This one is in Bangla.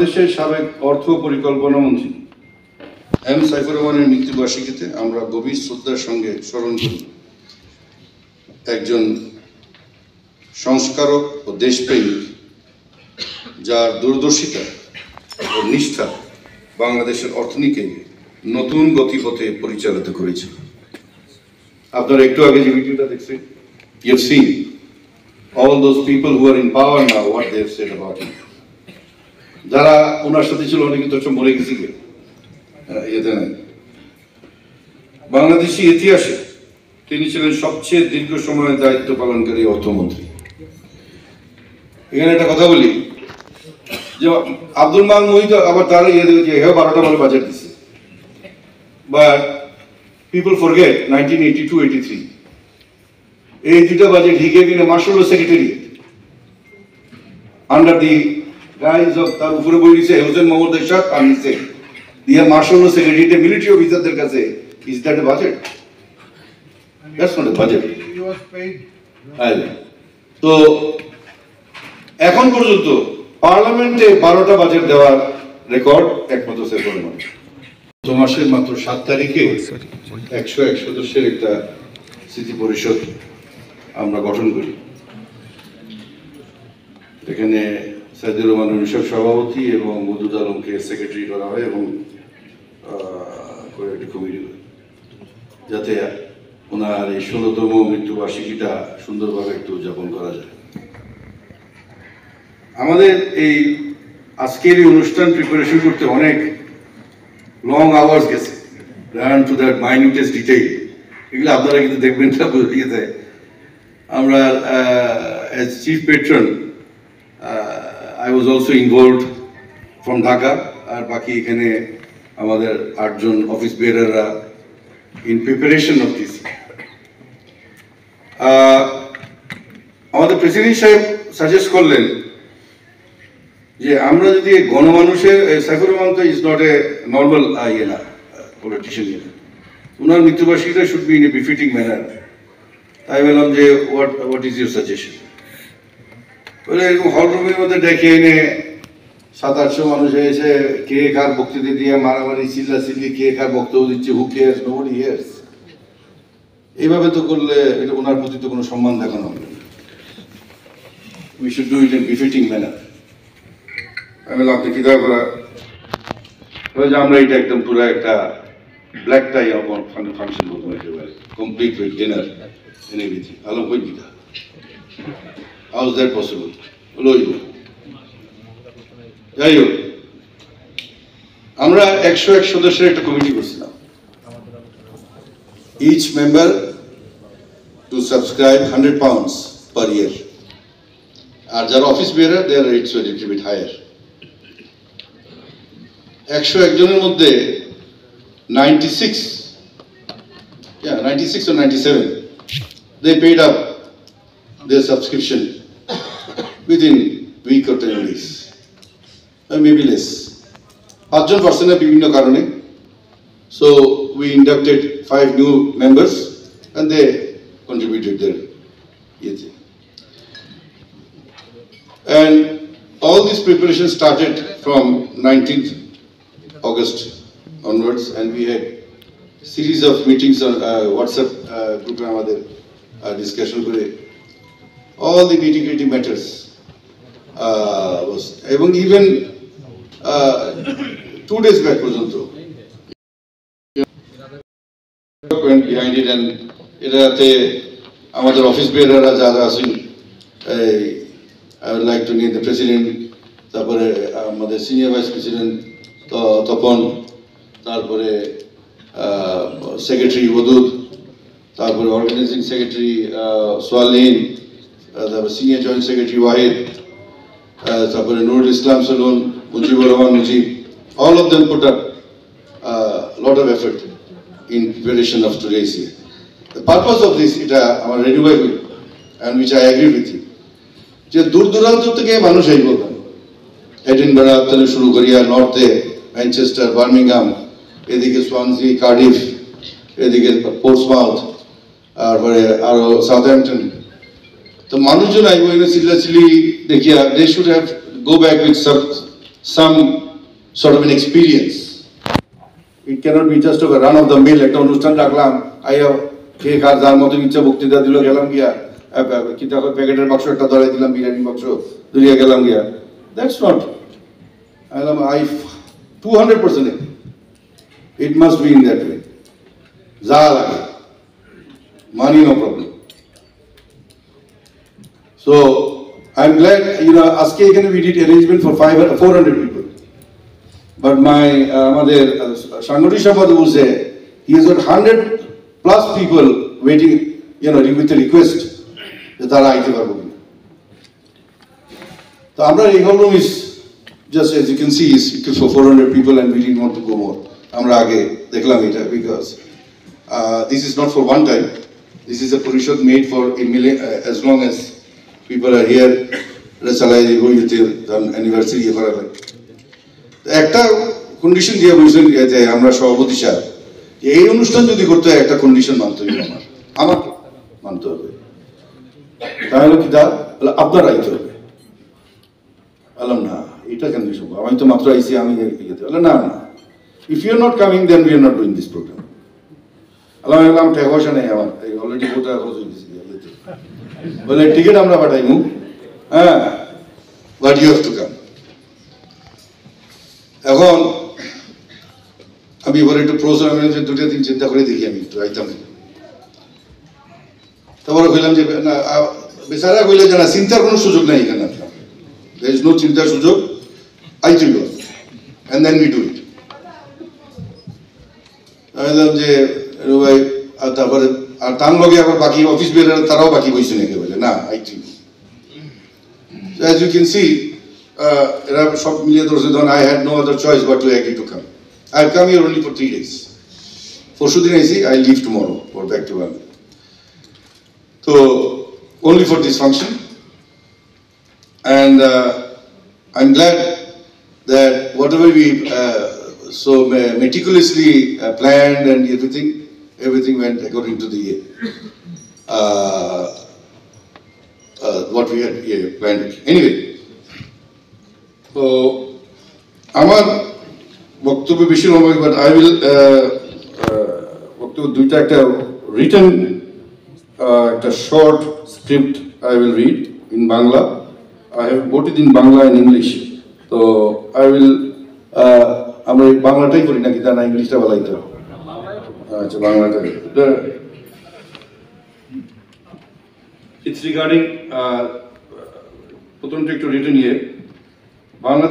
দেশের সাবেক অর্থ পরিকল্পনা মন্ত্রী এম সাইফুর রহমানের মৃত্যুবার্ষিকীতে আমরা গভীর শ্রদ্ধার সঙ্গে স্মরণ করি একজন সংস্কারক ও দেশপ্রেমিক যার দূরদর্শিতা ও নিষ্ঠা বাংলাদেশের অর্থনীতিকে নতুন গতিপথে পরিচালিত করেছে। আপনারা একটু আগে যে ভিডিওটা দেখছেন, you have seen all those people who are in power now what they have said about him. যারা ওনার সাথে ছিল অনেকে তো মরে গেছে, এতে নাই। বাংলাদেশি ইতিহাসে তিনি ছিলেন সবচেয়ে দীর্ঘ সময়ের দায়িত্ব পালনকারী অর্থমন্ত্রী। এখানে একটা কথা বলি যে আব্দুল মাল মোহিত আবার তারা ইয়ে দেবে যে 12টা বলে বাজেট দিচ্ছে, বাট পিপল ফরগেট 1982-83 এই দুটা budget he gave in a marshal secretary under the guys of তার উপরে বই দিয়েছে হোসেন মোহাম্মদ এরশাদ আর নিচে দিয়ে মার্শাল সেক্রেটারিতে মিলিটারি অফিসারদের কাছে is that a budget? That's not a budget. তো এখন পর্যন্ত পার্লামেন্টে 12টা বাজেট দেওয়ার রেকর্ড একমাত্র সাইফুর রহমান। গত মাসের মাত্র 7 তারিখে 101 সদস্যের একটা স্মৃতি পরিষদ আমরা গঠন করি। এখানে সাইদুর রহমান সভাপতি এবং মদুদ আলমকে সেক্রেটারি করা হয় এবং একটি কমিটি যাতে ওনার এই 16তম মৃত্যুবার্ষিকীটা সুন্দরভাবে একটু উদযাপন করা যায়। আমাদের এই আজকের এই অনুষ্ঠান প্রিপারেশন করতে অনেক লং আওয়ার্স গেছে, run to that minutest detail. এগুলো আপনারা কিন্তু দেখবেন না, বুঝিয়ে দেয়। আমরা as chief patron I was also involved from Dhaka আর বাকি এখানে আমাদের 8 জন অফিস বেয়ারাররা in preparation of this। আমাদের প্রেসিডেন্ট সাহেব সাজেস্ট করলেন যে আমরা যদি গণমানুষের সাইফুর রহমান তো is not a normal politician, ওনার মৃত্যুবার্ষিকীটা should be in a befitting manner. তাই বললাম যে হোয়াট ইজ ইউর সাজেশন? বলে এরকম হল রুমের মধ্যে ডেকে এনে 700-800 মানুষ এসে কে কার বক্তৃতা দিয়ে মারামারি চিল্লাচিল্লি, কে কার বক্তব্য দিচ্ছে, হু কেয়ার্স, নোবডি হিয়ার্স। এইভাবে তো করলে এটা ওনার প্রতি তো কোনো সম্মান দেখানো হবে না। We should do it in befitting manner. আমি বললাম আপনি কিভাবে করা যে আমরা এটা একদম পুরো একটা ব্ল্যাক টাই ফাংশন বলতাম একেবারে কমপ্লিট উইথ ডিনার এনে এভরিথিং। আলম কই দিতা How is that possible? যাই হোক, আমরা 101 সদস্যের একটা কমিটি করছিলাম। Each member to subscribe 100 pounds per year. আর যারা office bearer their rates were a little bit higher. 101 জনের মধ্যে 96 or 97 they paid up their subscription within week or 10 days, maybe less. 5 জন পার্সনের বিভিন্ন কারণে। So we inducted 5 new members and they contributed their and all this preparation started from 19th August onwards, and we had series of meetings on WhatsApp group আমাদের discussion করে all the nitty-gritty matters was, এবং even 2 days back পর্যন্ত went behind it, and এটাতে আমাদের অফিস বেয়ারাররা যারা আছেন, I would like to name the president, তারপরে আমাদের সিনিয়র ভাইস প্রেসিডেন্ট তপন, তারপরে সেক্রেটারি ওদুদ, তারপরে অর্গানাইজিং সেক্রেটারি সোয়ালিন, তারপরে সিনিয়র জয়েন্ট সেক্রেটারি ওয়াহিদ, তারপরে Nurul Islam সলুন, Mujibur Rahman Mujib, all of them put up a lot of effort in preparation of today's year. The purpose of this, এটা আমার renewable and which I agree with you, যে দূর দূরান্ত থেকে মানুষ আইব, এডিনবরা থেকে শুরু করিয়া নর্থে ম্যানচেস্টার, বার্মিংহাম, এদিকে সোয়ানজি, কার্ডিফ, এদিকে পোর্টসমাউথ, তারপরে আরো সাউথহ্যাম্পটন। তো মানুষজন আইব চিল্লাচিল্লি দেখিয়া, they should have go back with some sort of an experience. It cannot be just a run of the mill. একটা অনুষ্ঠান রাখলাম, আইয়া খেয়ে খার যার মতো ইচ্ছা বক্তৃতা দিল, গেলাম গিয়া কিতা প্যাকেটের বাক্স একটা ধরাই দিলাম, বিরিয়ানি বাক্স ধরিয়া গেলাম গিয়া। That's not. I 200% agree. It must be in that way. যা লাগে, money no problem. So I'm glad, আজকে এখানে we did arrangement for 400 people. But my আমাদের সাংগঠনিক সম্পাদক বলছে he has got 100+ people waiting, with a request যে তারা আইতে পারবো কিনা। তো আমরা এই hall room is just, as you can see, is for 400 people and we didn't want to go more. আমরা আগে দেখলাম এটা because this is not for one time. This is a পরিষদ made for a million, as long as people are here. এটা চালাই দিব ইতে অ্যানিভার্সারি করা লাগে। একটা কন্ডিশন দিয়ে বলছেন যে আমরা সভাপতি সাহেব, এই অনুষ্ঠান যদি করতে হয় একটা কন্ডিশন মানতে হবে, আমার মানতে হবে। তাহলে কি আপনার আইতে হবে। বললাম না, এটা কেন সম্ভব, আমি তো মাত্র আইসি, আমি বললাম না না, if you are not coming then we are not doing this program. বললাম টাকা পয়সা নেই আমার, অলরেডি কোটা খরচ হয়ে গেছে, বলে টিকিট আমরা পাঠাইমু, হ্যাঁ, but you have to come. এখন আমি এবার একটু প্রশ্ন, আমি দুটো দিন চিন্তা করে দেখি, আমি একটু আইতাম। তারপরে কইলাম যে না, বেচারা কইলে যে না, চিন্তার কোনো সুযোগ নাই এখানে, আপনার there is no চিন্তার সুযোগ, আইতে হবে and then we do it. আমি বললাম যে ভাই, তারপরে আর তার লগে আবার বাকি অফিস বের তারাও বাকি বইছে নাকি, বলে না আইতে হবে। As you can see, এরা সব মিলিয়ে ধরছে, ধরুন I had no other choice but to agree to come. I've come here only for 3 days. পরশুদিন আইছি, I leave tomorrow for back to Bangla. So only for this function, and I'm glad that whatever we so meticulously planned and everything went according to the what we had planned. Anyway, so আমার বক্তব্য বেশি নয়, but I will বক্তব্য দুইটা, একটা written, একটা short script I will read in Bangla. I have both it in Bangla and English. So I will আমরা বাংলাটাই করি নাকি, তা না ইংলিশটা বলাইতে হবে? আচ্ছা, বাংলাটা। It's regarding প্রথমটা একটু রিটেন বাংলা।